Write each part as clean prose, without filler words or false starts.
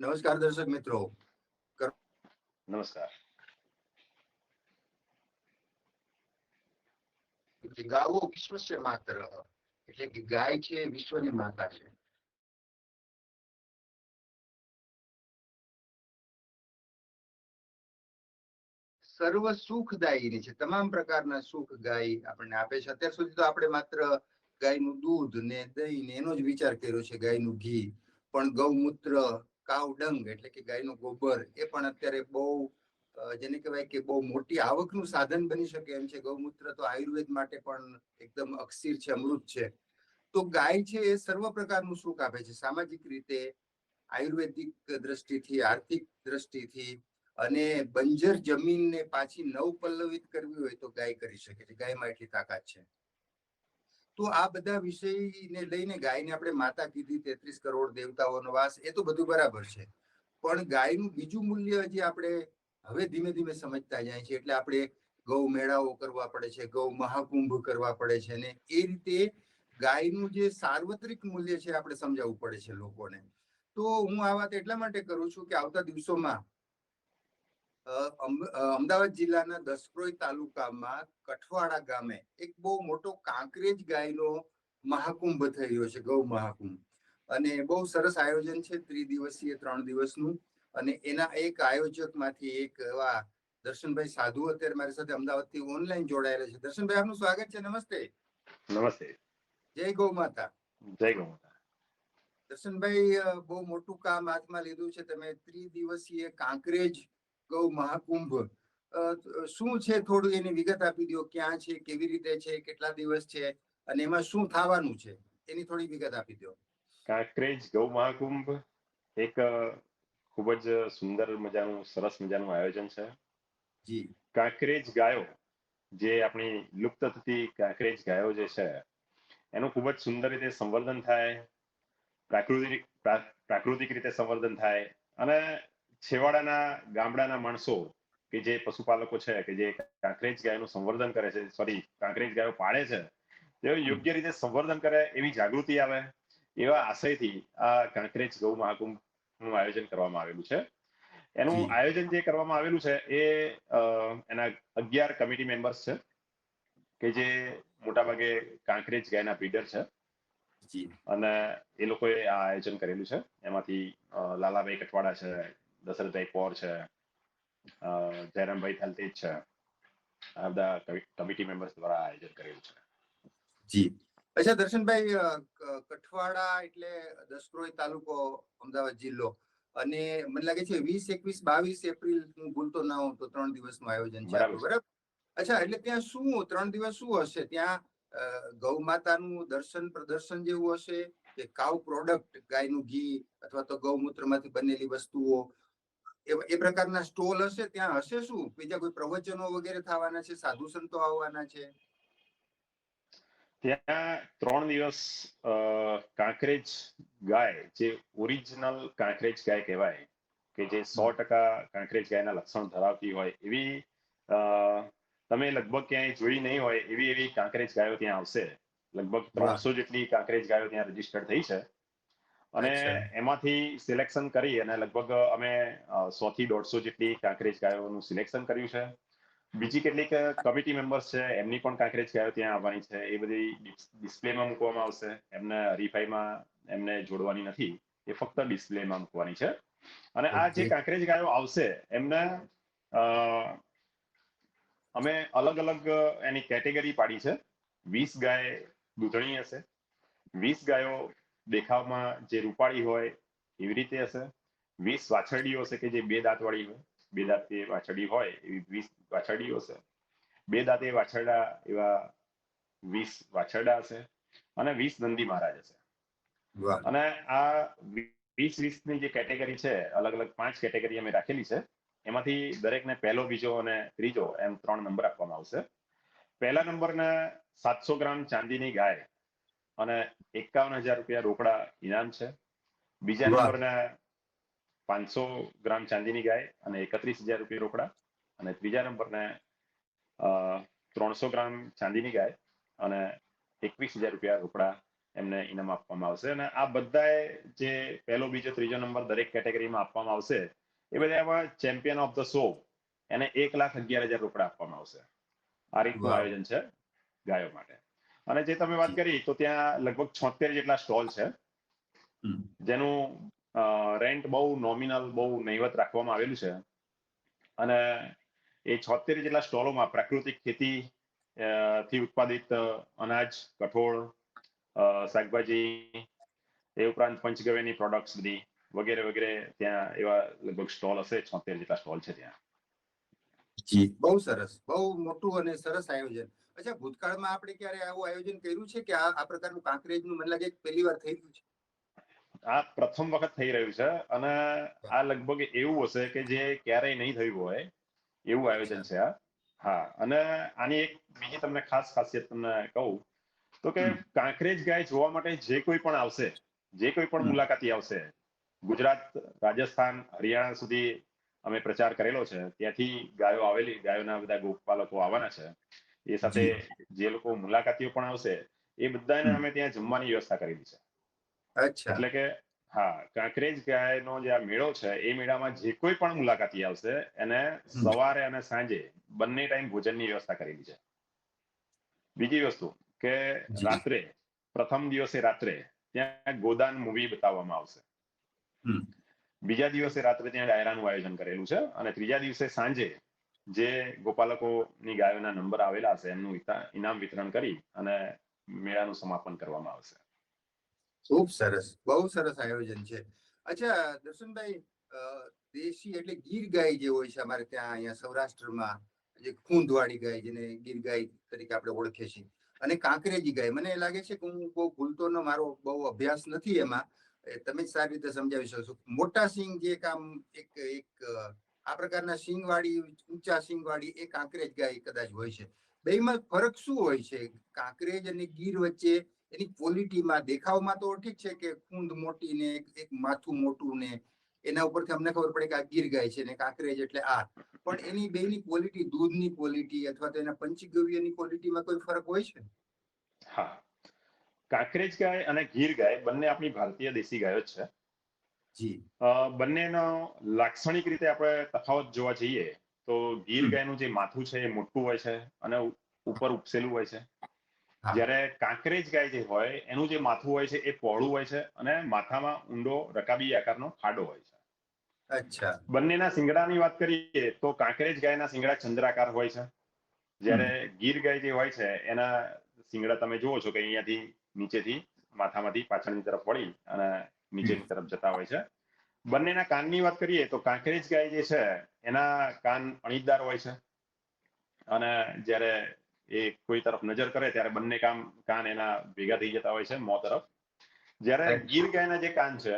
નમસ્કાર દર્શક મિત્રો. નમસ્કાર. ગાવો વિશ્વસ્ય માત્ર, એટલે કે ગાય છે વિશ્વની માતા છે. સર્વ સુખદાયી છે. તમામ પ્રકારના સુખ ગાય આપણને આપે છે. અત્યાર સુધી તો આપણે માત્ર ગાયનું દૂધ ને દહીં ને એનો જ વિચાર કર્યો છે, ગાયનું ઘી. પણ ગૌમૂત્ર, કાવ ડંગ એટલે કે ગાયનું ગોબર, એ પણ અત્યારે બહુ જેને કહેવાય કે બહુ મોટી આવકનું સાધન બની શકે એમ છે. ગૌમૂત્ર તો આયુર્વેદ માટે પણ એકદમ અક્ષીર છે, અમૃત છે. તો ગાય છે એ સર્વ પ્રકારનું સુખ આપે છે, સામાજિક રીતે, આયુર્વેદિક દ્રષ્ટિથી, આર્થિક દ્રષ્ટિથી. અને બંજર જમીનને પાછી નવ પલ્લવિત કરવી હોય તો ગાય કરી શકે છે. ગાયમાં એટલી તાકાત છે. તો આ બધા વિષયને લઈને ગાયને આપણે માતા કીધી, 33 કરોડ દેવતાઓનો વાસ, એ તો બધું બરાબર છે. પણ ગાયનું બીજું મૂલ્ય હજી આપણે હવે ધીમે ધીમે સમજતા જાય છે. એટલે આપણે ગૌ મેળાઓ કરવા પડે છે, ગૌ મહાકુંભ કરવા પડે છે, અને એ રીતે ગાયનું જે સાર્વત્રિક મૂલ્ય છે આપણે સમજાવવું પડે છે લોકોને. તો હું આ વાત એટલા માટે કરું છું કે આવતા દિવસોમાં અમદાવાદ જિલ્લાના દસક્રોઈ તાલુકામાં કઠવાડા ગામે એક બહુ મોટો કાંકરેજ ગાયનો મહાકુંભ થઈ રહ્યો છે, ગૌ મહાકુંભ. અને બહુ સરસ આયોજન છે, 3 દિવસીય 3 દિવસનું. અને એના એક આયોજક માંથી એક એવા દર્શનભાઈ સાધુ અત્યારે મારી સાથે અમદાવાદથી ઓનલાઈન જોડાયેલા છે. દર્શનભાઈ, આપનું સ્વાગત છે. નમસ્તે. નમસ્તે. જય ગૌ માતા. જય ગૌ માતા. દર્શનભાઈ, બહુ મોટું કામ હાથમાં લીધું છે તમે, 3 દિવસીય કાંકરેજ ગૌ મહાકુંભ. શું છે, થોડું એની વિગત આપી દો. ક્યાં છે, કેવી રીતે છે, કેટલા દિવસ છે, અને એમાં શું થવાનું છે, એની થોડી વિગત આપી દો. કાંકરેજ ગૌ મહાકુંભ એક ખૂબ જ સુંદર મજાનું, સરસ મજાનું આયોજન છે. જી. કાંકરેજ ગાયો, જે આપણી લુપ્ત થતી કાંકરેજ ગાયો જે છે, એનું ખૂબ જ સુંદર રીતે સંવર્ધન થાય, પ્રાકૃતિક રીતે સંવર્ધન થાય. અને છેવાડાના ગામડાના માણસો કે જે પશુપાલકો છે, કે જે કાંકરેજ ગાયનું સંવર્ધન કરે છે, કાંકરેજ ગાયો પાળે છે, તેઓ યોગ્ય રીતે સંવર્ધન કરે, એવી જાગૃતિ આવે, એવા આશયથી આ કાંકરેજ ગૌ મહાકુંભનું આયોજન કરવામાં આવેલું છે. એનું આયોજન જે કરવામાં આવેલું છે એ એના 11 કમિટી મેમ્બર્સ છે, કે જે મોટાભાગે કાંકરેજ ગાયના બ્રીડર છે. અને એ લોકોએ આ આયોજન કરેલું છે. એમાંથી લાલાભાઈ કઠવાડા છે, દશરથભાઈ પૌર છે, જયરામભાઈ થલતેજ છે. આ બધા કમિટી મેમ્બર્સ દ્વારા આયોજન કરેલું છે. જી. અચ્છા દર્શનભાઈ, કઠવાડા એટલે દસક્રોઈ તાલુકો, અમદાવાદ જિલ્લો. અને મને લાગે છે 20, 21, 22 એપ્રિલ, હું ભૂલતો ના હોઉં તો 3 દિવસનું આયોજન છે આપણું, બરાબર? અચ્છા, એટલે ત્યાં શું 3 દિવસ શું હશે ત્યાં? ગૌ માતાનું દર્શન પ્રદર્શન જેવું હશે, કે કાવ પ્રોડક્ટ, ગાયનું ઘી અથવા તો ગૌમૂત્રમાંથી બનેલી વસ્તુઓ, એ પ્રકારના સ્ટોલ હશે ત્યાં? હશે શું બીજા કોઈ પ્રવચનો વગેરે થવાના છે, સાધુ સંતો આવવાના છે? ત્યાં 3 દિવસ કાંકરેજ ગાય, જે ઓરિજિનલ કાંકરેજ ગાય કહેવાય, કે જે 100% કાંકરેજ ગાયના લક્ષણ ધરાવતી હોય, એવી તમે લગભગ ક્યાંય જોઈ નહીં હોય એવી કાંકરેજ ગાયો ત્યાં આવશે. લગભગ 300 જેટલી કાંકરેજ ગાયો ત્યાં રજીસ્ટર્ડ થઈ છે. અને એમાંથી સિલેક્શન કરી અને લગભગ અમે 100 થી 150 જેટલી કાંકરેજ ગાયોનું સિલેક્શન કર્યું છે. બીજી કેટલીક કમિટી મેમ્બર્સ છે, એમની પણ કાંકરેજ ગાયો ત્યાં આવવાની છે. એ બધી ડિસ્પ્લેમાં મૂકવામાં આવશે. એમને હરીફાઈમાં એમને જોડવાની નથી, એ ફક્ત ડિસ્પ્લેમાં મૂકવાની છે. અને આ જે કાંકરેજ ગાયો આવશે એમને અમે અલગ અલગ એની કેટેગરી પાડી છે. 20 ગાય દૂધણી હશે, 20 ગાયો દેખાવમાં જે રૂપાળી હોય એવી રીતે હશે, 20 વાછરડીઓ હશે કે જે 2 દાંતવાળી હોય, 2 દાંત વાછરડી હોય એવી 20 વાછરડીઓ હશે, 2 દાંતે વાછરડા એવા 20 વાછરડા હશે, અને 20 નંદી મહારાજ હશે. અને આ 20-20ની જે કેટેગરી છે, અલગ અલગ 5 કેટેગરી અમે રાખેલી છે. એમાંથી દરેકને પહેલો, બીજો અને ત્રીજો એમ 3 નંબર આપવામાં આવશે. પહેલા નંબરને 700 ગ્રામ ચાંદીની ગાય અને 51,000 રૂપિયા રોકડા ઇનામ છે. બીજા નંબરને 500 ગ્રામ ચાંદીની ગાય અને 31,000 રૂપિયા રોકડા. અને ત્રીજા નંબરને 300 ગ્રામ ચાંદીની ગાય અને 21,000 રૂપિયા રોકડા એમને ઇનામ આપવામાં આવશે. અને આ બધાએ જે પહેલો બીજો ત્રીજો નંબર દરેક કેટેગરીમાં આપવામાં આવશે એ બધા એમાં ચેમ્પિયન ઓફ ધ શો એને 1,11,000 રોકડા આપવામાં આવશે. આ રીતનું વાહ. આયોજન છે ગાયો માટે. અને જે તમે વાત કરી તો ત્યાં લગભગ 76 જેટલા સ્ટોલ છે હમ. જેનું રેન્ટ બહુ નોમિનલ બહુ નહીવત રાખવામાં આવેલું છે. અને એ 76 જેટલા સ્ટોલોમાં પ્રાકૃતિક ખેતી થી ઉત્પાદિત અનાજ, કઠોળ, શાકભાજી, એ ઉપરાંત પંચગવ્યની પ્રોડક્ટ્સ બધી વગેરે વગેરે ત્યાં એવા લગભગ સ્ટોલ હશે. 76 જેટલા સ્ટોલ છે ત્યાં. જી, બહુ સરસ, બહુ મોટું અને સરસ આયોજન. અચ્છા, ભૂતકાળમાં આપણે ક્યારે આવું આયોજન કર્યું છે કે આ પ્રકારનું કાંકરેજનું મને લાગે પહેલી વાર થઈ ગયું છે? આ પ્રથમ વખત થઈ રહ્યું છે અને આ લગભગ એવું હશે કે જે ક્યારેય નહીં થયું હોય એવું આયોજન છે આ. હા, અને આની એક બીજી તમને ખાસ ખાસિયત તમને કહું તો કે કાંકરેજ ગાય જોવા માટે જે કોઈ પણ આવશે, જે કોઈ પણ મુલાકાતી આવશે, ગુજરાત, રાજસ્થાન, હરિયાણા સુધી અમે પ્રચાર કરેલો છે. ત્યાંથી ગાયો આવેલી, ગાયોના બધા ગોપાલકો આવવાના છે. એ સાથે જે લોકો મુલાકાતીઓ પણ આવશે એ બધાને અમે ત્યાં જમવાની વ્યવસ્થા કરેલી છે. અચ્છા. એટલે કે હા, કાંકરેજ ગાયનો જે આ મેળો છે એ મેળામાં જે કોઈ પણ મુલાકાતી આવશે એને સવારે અને સાંજે બંને ટાઈમ ભોજનની વ્યવસ્થા કરેલી છે. બીજી વસ્તુ કે રાત્રે, પ્રથમ દિવસે રાત્રે ત્યાં ગોદાન મૂવી બતાવવામાં આવશે. બીજા દિવસે રાત્રે ત્યાં ડાયરાનું આયોજન કરેલું છે અને ત્રીજા દિવસે સાંજે જે ગોપાલકોની ગાયોના નંબર આવેલા હશે એમનું ઇનામ વિતરણ કરી અને મેળાનું સમાપન કરવામાં આવશે. ખૂબ સરસ, બહુ સરસ આયોજન છે. અચ્છા દર્શનભાઈ, દેશી એટલે ગીર ગાય જે હોય છે અમારે ત્યાં અહીંયા સૌરાષ્ટ્રમાં, જે ખૂંદવાળી ગાય જેને ગીર ગાય તરીકે આપણે ઓળખીએ છીએ, અને કાંકરેજી ગાય, મને લાગે છે કે હું બહુ ભૂલતો ન, મારો બહુ અભ્યાસ નથી એમાં, તમે જ સારી રીતે સમજાવી શકશો. મોટા સિંગ જે એક આ પ્રકારના સિંગ વાળી, ઊંચા સિંગ વાળી એ કાંકરેજ ગાય કદાચ હોય છે. બેમાં ફરક શું હોય છે કાંકરેજ અને ગીર વચ્ચે? એની ક્વોલિટીમાં, દેખાવમાં તો ઠીક છે કે ખૂંદ મોટી ને એક માથું મોટું ને એના ઉપરથી અમને ખબર પડે કે આ ગીર ગાય છે ને કાંકરેજ એટલે આ, પણ એની બેની ક્વોલિટી, દૂધની ક્વોલિટી અથવા તો એના પંચગવ્યની ક્વોલિટીમાં કોઈ ફરક હોય છે? હા, કાંકરેજ ગાય અને ગીર ગાય બંને આપણી ભારતીય દેશી ગાયો જ છે. જી. બંનેનો લાક્ષણિક રીતે આપણે તફાવત જોવા જઈએ તો ગીર ગાયનું જે માથું છે એ મોટું હોય છે અને ઉપર ઉપસેલું હોય છે. જ્યારે કાંકરેજ ગાય જે હોય એનું જે માથું હોય છે એ પહોળું હોય છે અને માથામાં ઊંડો રકાબી આકારનો ખાડો હોય છે. અચ્છા. બંનેના શિંગડાની વાત કરીએ તો કાંકરેજ ગાયના શિંગડા ચંદ્રાકાર હોય છે, જ્યારે ગીર ગાય જે હોય છે એના શિંગડા તમે જુઓ છો કે અહીંયાથી નીચેથી માથામાંથી પાછળની તરફ વળી અને નીચેની તરફ જતા હોય છે. બંનેના કાનની વાત કરીએ તો કાંકરેજ ગાય જે છે એના કાન અણીદાર હોય છે અને જ્યારે એ કોઈ તરફ નજર કરે ત્યારે બંને કાન એના ભેગા થઈ જતા હોય છે મોં તરફ. જ્યારે ગીર ગાયના જે કાન છે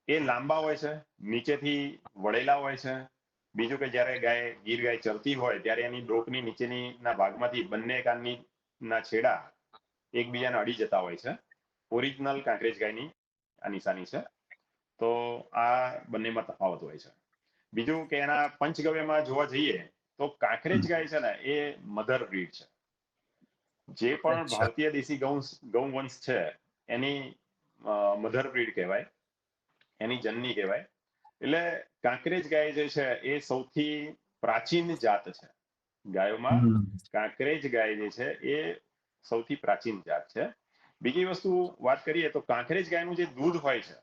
એ લાંબા હોય છે, નીચેથી વળેલા હોય છે. બીજું કે જ્યારે ગીર ગાય ચરતી હોય ત્યારે એની ડોકની નીચેની ના ભાગમાંથી બંને કાનની ના છેડા એકબીજાને અડી જતા હોય છે. ઓરિજિનલ કાંકરેજ ગાયની આ નિશાની છે. તો આ બંનેમાં તફાવત હોય છે. બીજું કે એના પંચગવ્યમાં જોવા જઈએ તો કાંકરેજ ગાય છે ને એ મધર બ્રીડ છે. જે પણ ભારતીય દેશી ગૌવંશ છે એની મધર બ્રીડ કહેવાય, એની જનની કહેવાય. એટલે કાંકરેજ ગાય જે છે એ સૌથી પ્રાચીન જાત છે ગાયોમાં. કાંકરેજ ગાય જે છે એ સૌથી પ્રાચીન જાત છે. બીજી વસ્તુ વાત કરીએ તો કાંકરેજ ગાયનું જે દૂધ હોય છે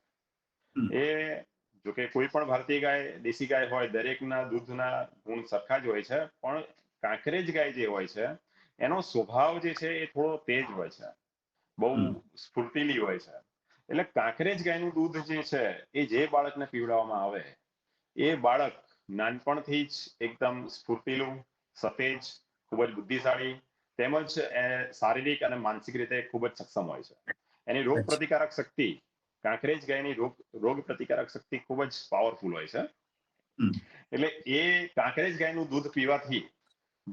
એ, જો કે કોઈ પણ ભારતીય ગાય, દેશી ગાય હોય, દરેકના દૂધના ગુણ સરખા જ હોય છે, પણ કાંકરેજ ગાય જે હોય છે એનો સ્વભાવ જે છે એ થોડો તેજ હોય છે, બહુ સ્ફૂર્તિલી હોય છે. એટલે કાંકરેજ ગાયનું દૂધ જે છે એ જે બાળકને પીવડાવવામાં આવે એ બાળક નાનપણથી જ એકદમ સ્ફૂર્તિલું, સતેજ, ખૂબ જ બુદ્ધિશાળી તેમજ શારીરિક અને માનસિક રીતે ખૂબ જ સક્ષમ હોય છે. એની રોગ પ્રતિકારક શક્તિ, કાંકરેજ ગાયની રોગ પ્રતિકારક શક્તિ ખૂબ જ પાવરફુલ હોય છે. એટલે એ કાંકરેજ ગાયનું દૂધ પીવાથી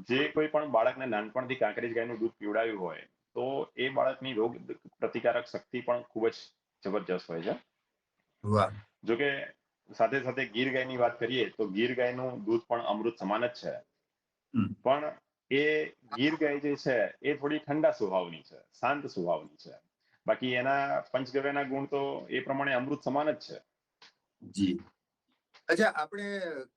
જે કોઈ પણ બાળકને નાનપણથી કાંકરેજ ગાયનું દૂધ પીવડાવ્યું હોય તો એ બાળકની રોગ પ્રતિકારક શક્તિ પણ ખૂબ જ જબરજસ્ત હોય છે. જોકે સાથે સાથે ગીર ગાયની વાત કરીએ તો ગીર ગાયનું દૂધ પણ અમૃત સમાન જ છે. પણ એ ગીર ગાય જે છે એ થોડી ઠંડા સ્વભાવની છે, શાંત સ્વભાવની છે. બાકી એના પંચગવ્યના ગુણ તો એ પ્રમાણે અમૃત સમાન જ છે. જી. અચ્છા, આપણે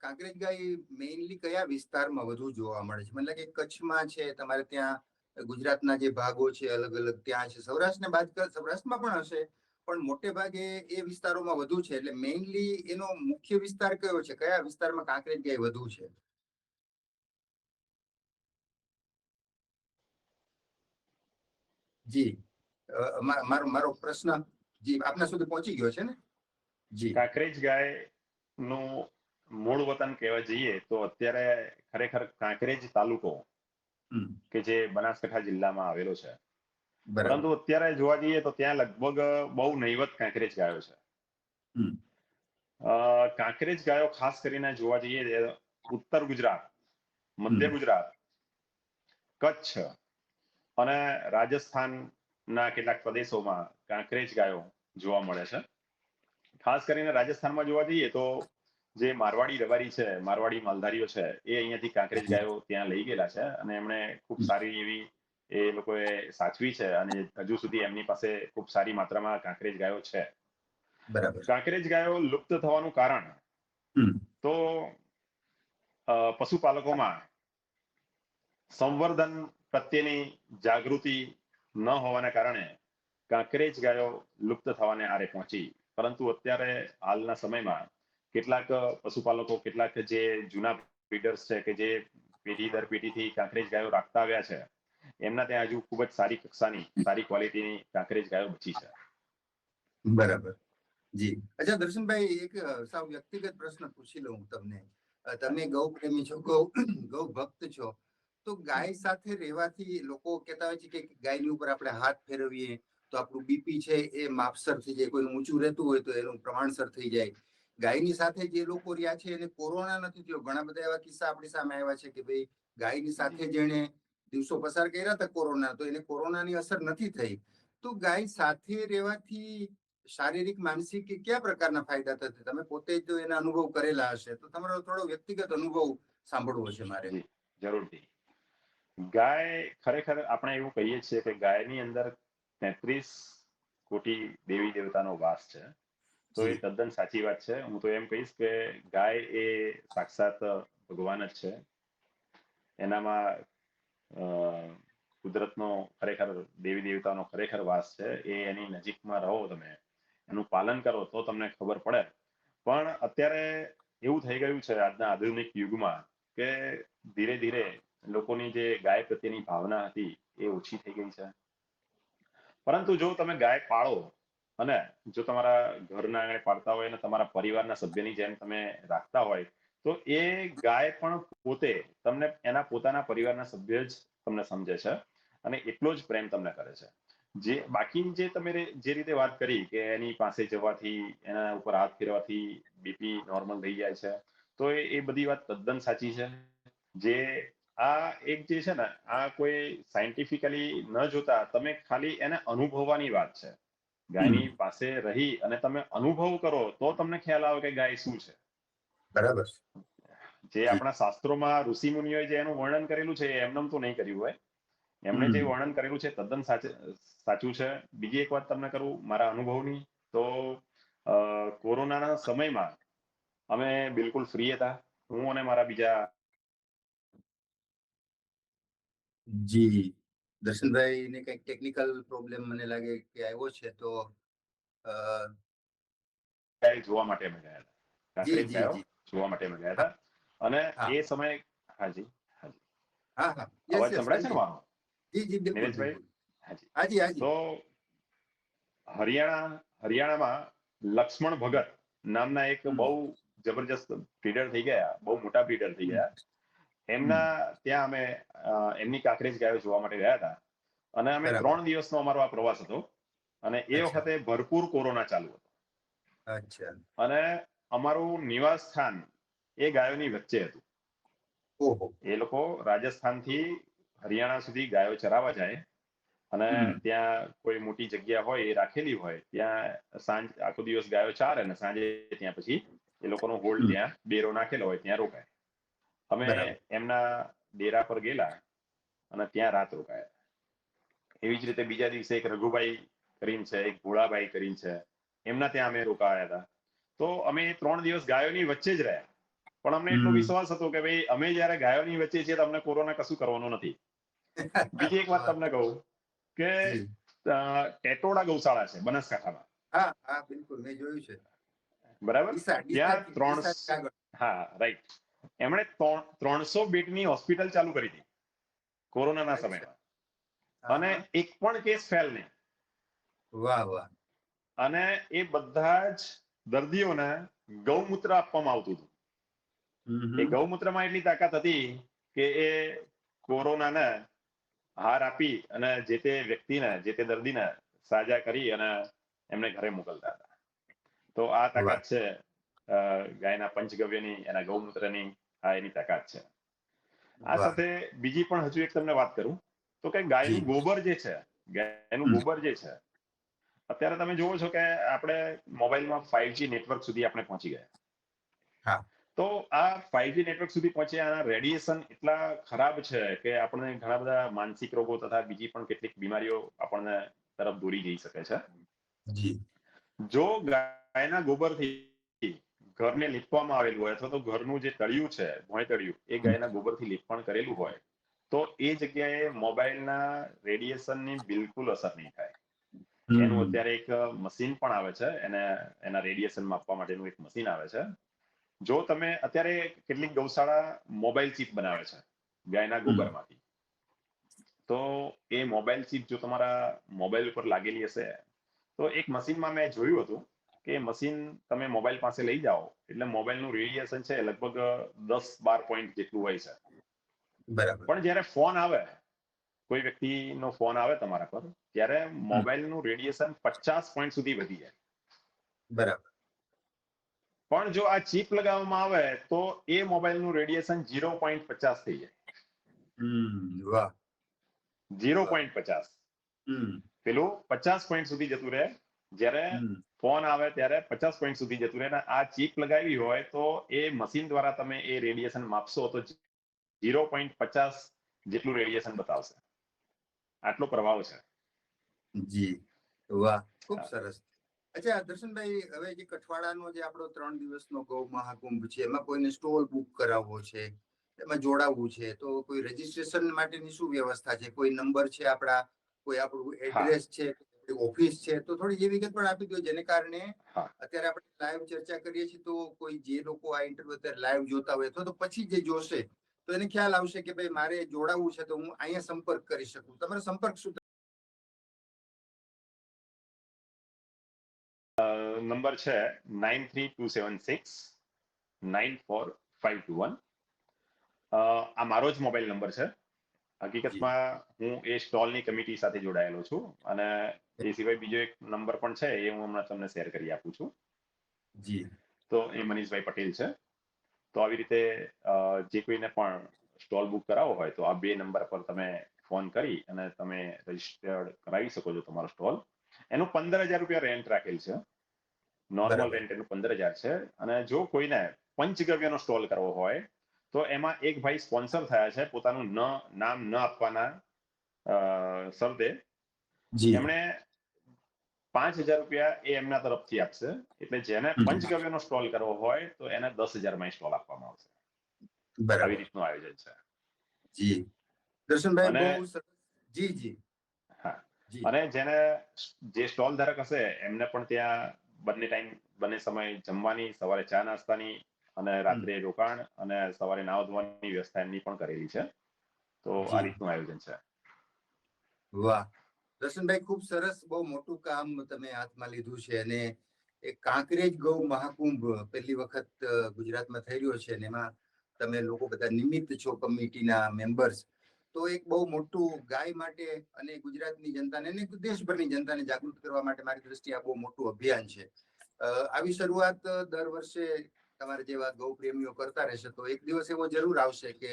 કાંકરેજ ગાય મેઇનલી કયા વિસ્તારમાં વધુ જોવા મળે છે? મતલબ કે કચ્છમાં છે, તમારે ત્યાં ગુજરાતના જે ભાગો છે અલગ અલગ ત્યાં છે, સૌરાષ્ટ્રને બાદ કર સૌરાષ્ટ્રમાં પણ હશે, પણ મોટે ભાગે એ વિસ્તારોમાં વધુ છે. એટલે મેઇનલી એનો મુખ્ય વિસ્તાર કયો છે? કયા વિસ્તારમાં કાંકરેજ ગાય વધુ છે? જી, મારો મારો પ્રશ્ન જી આપના સુધી પહોંચી ગયો છે ને? જી. કાંકરેજ ગાય નું મૂળ વતન કહેવા જઈએ તો અત્યારે ખરેખર કાંકરેજ તાલુકો કે જે બનાસકાંઠા જિલ્લામાં આવેલો છે, બરાબર. પરંતુ અત્યારે જોવા જઈએ તો ત્યાં લગભગ બહુ નહીવત કાંકરેજ ગાયો છે. કાંકરેજ ગાયો ખાસ કરીને જોવા જઈએ ઉત્તર ગુજરાત, મધ્ય ગુજરાત, કચ્છ અને રાજસ્થાનના કેટલાક પ્રદેશોમાં કાંકરેજ ગાયો જોવા મળે છે. ખાસ કરીને રાજસ્થાનમાં જોવા જઈએ તો જે મારવાડી રબારી છે, મારવાડી માલધારીઓ છે, એ અહીંયાથી કાંકરેજ ગાયો ત્યાં લઈ ગયેલા છે અને એમણે ખૂબ સારી એવી એ લોકોએ સાચવી છે અને હજુ સુધી એમની પાસે ખૂબ સારી માત્રામાં કાંકરેજ ગાયો છે. બરાબર. કાંકરેજ ગાયો લુપ્ત થવાનું કારણ તો પશુપાલકોમાં સંવર્ધન પ્રત્યેની જાગૃતિ ન હોવાના કારણે કાંકરેજ ગાયો લુપ્ત થવાને આરે પહોંચી. પરંતુ અત્યારે હાલના સમયમાં કેટલાક પશુપાલકો, કેટલાક જે જૂના બ્રીડર્સ છે કે જે પેઢી દર પેઢીથી કાંકરેજ ગાયો રાખતા આવ્યા છે, એમના ત્યાં હજુ ખૂબ જ સારી કક્ષાની, સારી ક્વોલિટીની કાંકરેજ ગાયો બચી છે. બરાબર. જી. અચ્છા દર્શનભાઈ, એક સાવ વ્યક્તિગત પ્રશ્ન પૂછી લઉં તમને. તમે ગૌ પ્રેમી છો, ગૌ ભક્ત છો, તો ગાય સાથે રહેવાથી લોકો કહેતા હોય છે કે ગાયની ઉપર આપણે હાથ ફેરવીએ તો આપણું બીપી છે એ માપસર થઈ જાય, કોઈનું ઊંચું રહેતું હોય તો એનું પ્રમાણસર થઈ જાય. ગાયની સાથે જે લોકો રહ્યા છે એને કોરોના નથી થયો. ઘણા બધા એવા કિસ્સા આપણી સામે આવ્યા છે કે ભાઈ ગાયની સાથે જેણે દિવસો પસાર કર્યા હતા કોરોના, તો એને કોરોનાની અસર નથી થઈ. તો ગાય સાથે રહેવાથી શારીરિક, માનસિક કે કયા પ્રકારના ફાયદા થશે? તમે પોતે જ એના અનુભવ કરેલા હશે તો તમારો થોડો વ્યક્તિગત અનુભવ સાંભળવો છે મારે. જરૂરથી. ગાય ખરેખર આપણે એવું કહીએ છીએ કે ગાયની અંદર 33 કોટી દેવી દેવતાનો વાસ છે. તો એ તદ્દન સાચી વાત છે. હું તો એમ કહીશ કે ગાય એ સાક્ષાત ભગવાન જ છે. એનામાં કુદરતનો ખરેખર, દેવી દેવતાનો ખરેખર વાસ છે. એ એની નજીકમાં રહો, તમે એનું પાલન કરો તો તમને ખબર પડે. પણ અત્યારે એવું થઈ ગયું છે આજના આધુનિક યુગમાં કે ધીરે ધીરે લોકોની જે ગાય પ્રત્યેની ભાવના હતી એ ઓછી થઈ ગઈ છે. પરંતુ જો તમે ગાય પાળો અને જો તમારા ઘરના આંગણે પાળતા હોય અને તમારા પરિવારના સભ્યની જેમ તમે રાખતા હોય, તો એ ગાય પણ પોતે તમને એના પોતાના પરિવારના સભ્ય જ તમને સમજે છે અને એટલો જ પ્રેમ તમને કરે છે. જે બાકીની જે તમે જે રીતે વાત કરી કે એની પાસે જવાથી, એના ઉપર હાથ ફેરવાથી બીપી નોર્મલ થઈ જાય છે, તો એ બધી વાત તદ્દન સાચી છે. જે આ એક જે છે ને, આ કોઈ સાયન્ટિફિકલી ન જોતા તમે ખાલી એને અનુભવવાની વાત છે. ગાયની પાસે રહી અને તમે અનુભવ કરો તો તમને ખ્યાલ આવે કે ગાય શું છે. બરાબર. જે આપણા શાસ્ત્રોમાં ઋષિ મુનિઓએ જે એનું વર્ણન કરેલું છે એ એમનેમ તો નહીં કર્યું હોય. એમને જે વર્ણન કરેલું છે તદ્દન સાચું છે. બીજી એક વાત તમને કરું મારા અનુભવની, તો કોરોનાના સમયમાં અમે બિલકુલ ફ્રી હતા. હું અને મારા બીજા જી. દર્શનભાઈ ને કઈક ટેકનિકલ પ્રોબ્લેમ મને લાગે કે આવ્યો છે, તો જોવા માટે અમે ગયા હતા. જી કાંકરેજ જી ગાયો જી. જોવા માટે અમે ગયા હા હતા. અને હા એ સમયે હાજી હાજી હા હા. યસ અવાજ યસ, સંભળાય છે ને કન્ટિન્યુ. મારો? જી જી, બિલકુલ નિલેશભાઈ? બિલકુલ. હાજી. હાજી હાજી. તો હરિયાણામાં લક્ષ્મણ ભગત નામના એક બહુ જબરજસ્ત બ્રીડર થઈ ગયા, બહુ મોટા બ્રીડર થઈ ગયા. એમના ત્યાં અમે એમની કાંકરેજ ગાયો જોવા માટે ગયા હતા. અને અમે બરાબર. 3 દિવસનો અમારો આ પ્રવાસ હતો. અને એ અચ્છા વખતે ભરપૂર કોરોના ચાલુ હતો. અચ્છા. અને અમારું નિવાસ સ્થાન એ ગાયોની વચ્ચે હતું. ઓહો. એ લોકો રાજસ્થાનથી હરિયાણા સુધી ગાયો ચરાવવા જાય અને ત્યાં કોઈ મોટી જગ્યા હોય એ રાખેલી હોય, ત્યાં આખો દિવસ ગાયો ચારે અને સાંજે ત્યાં પછી એ લોકોનો હોલ્ડ, ત્યાં ડેરો નાખેલો હોય ત્યાં રોકાય. અમે બરાબર. એમના ડેરા પર ગયેલા અને ત્યાં રાત રોકાયા. એવી જ રીતે બીજા દિવસે એક રઘુભાઈ કરીને છે, એક ભોળાભાઈ કરીને છે, એમના ત્યાં અમે રોકાયા હતા. તો અમે 3 દિવસ ગાયોની વચ્ચે જ રહ્યા, પણ અમને એટલો વિશ્વાસ હતો કે ભાઈ અમે જયારે ગાયોની વચ્ચે છીએ તો અમને કોરોના કશું કરવાનું નથી. બીજી એક વાત તમને કહું કે ટેટોડા ગૌશાળા છે બનાસકાંઠામાં. હા હા બિલકુલ મેં જોયું છે. બરાબર, ત્યાં 300, હા રાઈટ, એમણે 300 બેડની હોસ્પિટલ ચાલુ કરી હતી કોરોનાના સમયમાં, અને એક પણ કેસ ફેલ નહીં. વાહ વાહ. અને એ બધા જ દર્દીઓને ગૌમૂત્ર આપવામાં આવતું હતું. એ ગૌમૂત્રમાં એટલી તાકાત હતી કે એ કોરોનાને હાર આપી અને જે તે વ્યક્તિને, જે તે દર્દીને સાજા કરી અને એમને ઘરે મોકલતા હતા. તો આ તાકાત છે ગાયના પંચગવ્યની, એના ગૌમૂત્રની, આ એની તાકાત છે. આ સાથે બીજી પણ હજુ એક તમને વાત કરું તો કે ગાયનું ગોબર જે છે, ગાયનું ગોબર જે છે, અત્યારે તમે જોવો છો કે આપણે મોબાઈલમાં 5G નેટવર્ક સુધી આપણે પહોંચી ગયા. તો આ 5G નેટવર્ક સુધી પહોંચ્યા, રેડિયેશન એટલા ખરાબ છે કે આપણને ઘણા બધા માનસિક રોગો તથા બીજી પણ કેટલીક બીમારીઓ આપણને તરફ દોરી જઈ શકે છે. જો ગાયના ગોબરથી ઘરને લીપવામાં આવેલું હોય અથવા તો ઘરનું જે તળિયું છે, ભોંયતળિયું, એ ગાયના ગોબરથી લીપણ કરેલું હોય તો એ જગ્યાએ મોબાઈલના રેડિયેશનની બિલકુલ અસર નહીં થાય. એનું અત્યારે એક મશીન પણ આવે છે, એના રેડિયેશન માપવા માટેનું એક મશીન આવે છે. જો તમે અત્યારે કેટલીક ગૌશાળા મોબાઈલ ચિપ બનાવે છે ગાયના ગોબરમાંથી, તો એ મોબાઈલ ચિપ જો તમારા મોબાઈલ ઉપર લાગેલી હશે તો એક મશીનમાં મેં જોયું હતું કે મશીન તમે મોબાઈલ પાસે લઈ જાઓ એટલે મોબાઈલનું રેડિયેશન છે લગભગ 10-12 પોઈન્ટ જેટલું હોય છે. બરાબર. પણ જ્યારે ફોન આવે, કોઈ વ્યક્તિનો ફોન આવે તમારા પર, ત્યારે મોબાઈલનું રેડિયેશન 50 પોઈન્ટ સુધી વધી જાય. બરાબર. પણ જો આ ચિપ લગાવવામાં આવે તો એ મોબાઈલનું રેડિયેશન 0.50 થઈ જાય. વાહ. 0.50. પેલું 50 પોઈન્ટ સુધી જતું રહે. જ્યારે ફોન આવે ત્યારે 50 પોઈન્ટ સુધી જતું રહે. આ ચિપ લગાવી હોય તો એ મશીન દ્વારા તમે એ રેડિયેશન માપશો તો 0.50 જેટલું રેડિયેશન બતાવશે. આટલો પ્રભાવ છે. જી વાહ, ખૂબ સરસ. અચ્છા દર્શનભાઈ, હવે જે કઠવાડાનો જે આપણો 3 દિવસનો ગૌ મહાકુંભ છે, એમાં કોઈને સ્ટોલ બુક કરાવવો છે, એમાં જોડાવવું છે, તો કોઈ રજીસ્ટ્રેશન માટેની શું વ્યવસ્થા છે? કોઈ નંબર છે આપણા, કોઈ આપણું એડ્રેસ છે, ઓફિસ છે, તો થોડી એ વિગત પણ આપી દો, જેને કારણે અત્યારે આપણે લાઈવ ચર્ચા કરીએ છીએ તો કોઈ જે લોકો આ ઇન્ટરવ્યુ અત્યારે લાઈવ જોતા હોય અથવા તો પછી જે જોશે તો એને ખ્યાલ આવશે કે ભાઈ મારે જોડાવવું છે તો હું અહીંયા સંપર્ક કરી શકું. તમારો સંપર્ક શું? નંબર છે 9327694521. આ મારો જ મોબાઈલ નંબર છે. હકીકતમાં હું એ સ્ટોલની કમિટી સાથે જોડાયેલો છું અને એ સિવાય બીજો એક નંબર પણ છે, એ હું હમણાં તમને શેર કરી આપું છું. જી. તો એ મનીષભાઈ પટેલ છે. તો આવી રીતે જે કોઈને પણ સ્ટોલ બુક કરાવવો હોય તો આ 2 નંબર પર તમે ફોન કરી અને તમે રજીસ્ટર્ડ કરાવી શકો છો તમારો સ્ટોલ. એનું 15,000 રૂપિયા રેન્ટ રાખેલ છે. નોર્મલ રેન્ટ એનું 15,000 છે. અને જો કોઈને પંચગવ્યનો સ્ટોલ કરવો હોય તો એમાં એક ભાઈ સ્પોન્સર થયા છે પોતાનું નામ ન આપવાના શરતે. એમણે 5,000 રૂપિયા એ એમના તરફથી આપશે. એટલે જેને પંચગવ્યનો સ્ટોલ કરવો હોય તો એને 10,000 માં સ્ટોલ આપવામાં આવશે. આવી રીતનું આયોજન છે. જી દર્શનભાઈ, બહુ સરસ. જી જી. હા, અને જેને જે સ્ટોલ ધારક હશે એમને પણ ત્યાં બંને સમય જમવાની, સવારે ચા નાસ્તાની અને રાત્રે રોકાણ અને સવારે નાવા ધોવાની વ્યવસ્થા એમની પણ કરેલી છે. તો આ રીતનું આયોજન છે. વાહ દર્શનભાઈ, ખૂબ સરસ. બહુ મોટું કામ તમે હાથમાં લીધું છે અને એક કાંકરેજ ગૌ મહાકુંભ પહેલી વખત ગુજરાતમાં થઈ રહ્યો છે અને એમાં તમે લોકો બધા નિમિત્ત છો, કમિટીના મેમ્બર્સ. તો એક બહુ મોટું ગાય માટે અને ગુજરાતની જનતાને અને દેશભરની જનતાને જાગૃત કરવા માટે મારી દ્રષ્ટિએ આ બહુ મોટું અભિયાન છે. આવી શરૂઆત દર વર્ષે તમારે જેવા ગૌ પ્રેમીઓ કરતા રહેશે તો એક દિવસ એવો જરૂર આવશે કે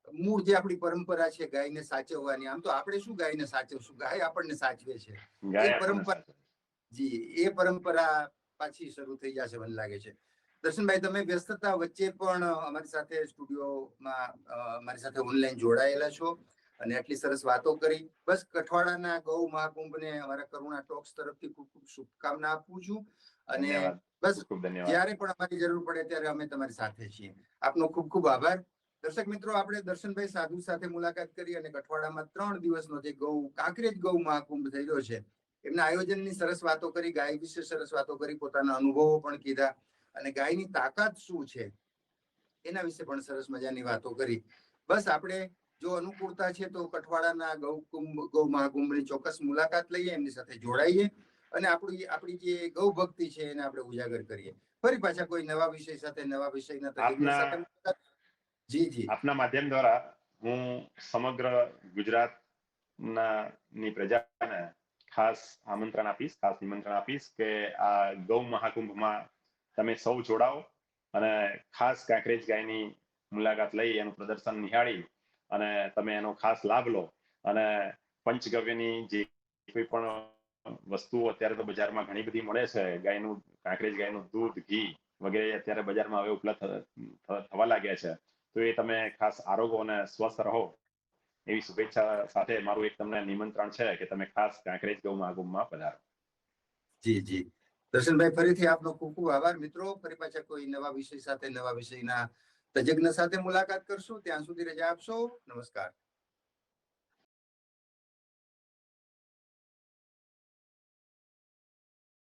મૂળ જે આપણી પરંપરા છે ગાયને સાચવવાની, આમ તો આપણે શું ગાયને સાચવશું, ગાય આપણને સાચવે છે. એ પરંપરા, જી, એ પરંપરા પાછી શરૂ થઈ જશે મને લાગે છે. દર્શનભાઈ, તમે વ્યસ્તતા વચ્ચે પણ અમારી સાથે સ્ટુડિયોમાં અમારી સાથે ઓનલાઈન જોડાયેલા છો અને આટલી સરસ વાતો કરી. બસ કઠવાડાના ગૌ મહાકુંભને અમારા કરુણા ટોક્સ તરફથી ખૂબ ખૂબ શુભકામના આપું છું. અને ધન્યવાદ, બસ ખૂબ ખૂબ ધન્યવાદ. જ્યારે પણ અમારી જરૂર પડે ત્યારે અમે તમારી સાથે છીએ. આપનો ખૂબ ખૂબ આભાર. દર્શક મિત્રો, આપણે દર્શનભાઈ સાધુ સાથે મુલાકાત કરી અને કઠવાડામાં 3 દિવસનો જે કાંકરેજ ગૌ મહાકુંભ થઈ રહ્યો છે એમના આયોજનની સરસ વાતો કરી, ગાય વિશે સરસ વાતો કરી, પોતાના અનુભવો પણ કીધા અને ગાયની તાકાત શું છે એના વિશે પણ સરસ મજાની વાતો કરી. બસ આપણે જો અનુકૂળતા છે તો કઠવાડાના ગૌ મહાકુંભની ચોક્કસ મુલાકાત લઈએ, એમની સાથે જોડાઈએ અને આપણી જે ગૌ ભક્તિ છે એને આપણે ઉજાગર કરીએ. ફરી પાછા કોઈ નવા વિષય સાથે, નવા વિષયના તજજ્ઞ સાથે. જી આપના માધ્યમ દ્વારા હું સમગ્ર ગુજરાતની પ્રજાને ખાસ નિમંત્રણ આપીશ કે આ ગૌ મહાકુંભમાં તમે સૌ જોડાઓ અને ખાસ કાંકરેજ ગાયની મુલાકાત લઈ એનું પ્રદર્શન નિહાળી અને તમે એનો ખાસ લાભ લો. અને પંચગવ્યની જે કોઈ પણ વસ્તુઓ અત્યારે તો બજારમાં ઘણી બધી મળે છે, કાંકરેજ ગાયનું દૂધ, ઘી વગેરે અત્યારે બજારમાં હવે ઉપલબ્ધ થવા લાગ્યા છે. તો એ તમે ખાસ આરોગો અને સ્વસ્થ રહો એવી શુભેચ્છા સાથે મારું એક તમને નિમંત્રણ છે કે તમે ખાસ કાંકરેજ ગૌ મહાકુંભમાં પધારો. જી દર્શનભાઈ, ફરીથી આપનો ખૂબ ખૂબ આભાર. મિત્રો, ફરી પાછા કોઈ નવા વિષય સાથે, નવા વિષયના તજજ્ઞ સાથે મુલાકાત કરશું. ત્યાં સુધી રજા આપશો. નમસ્કાર.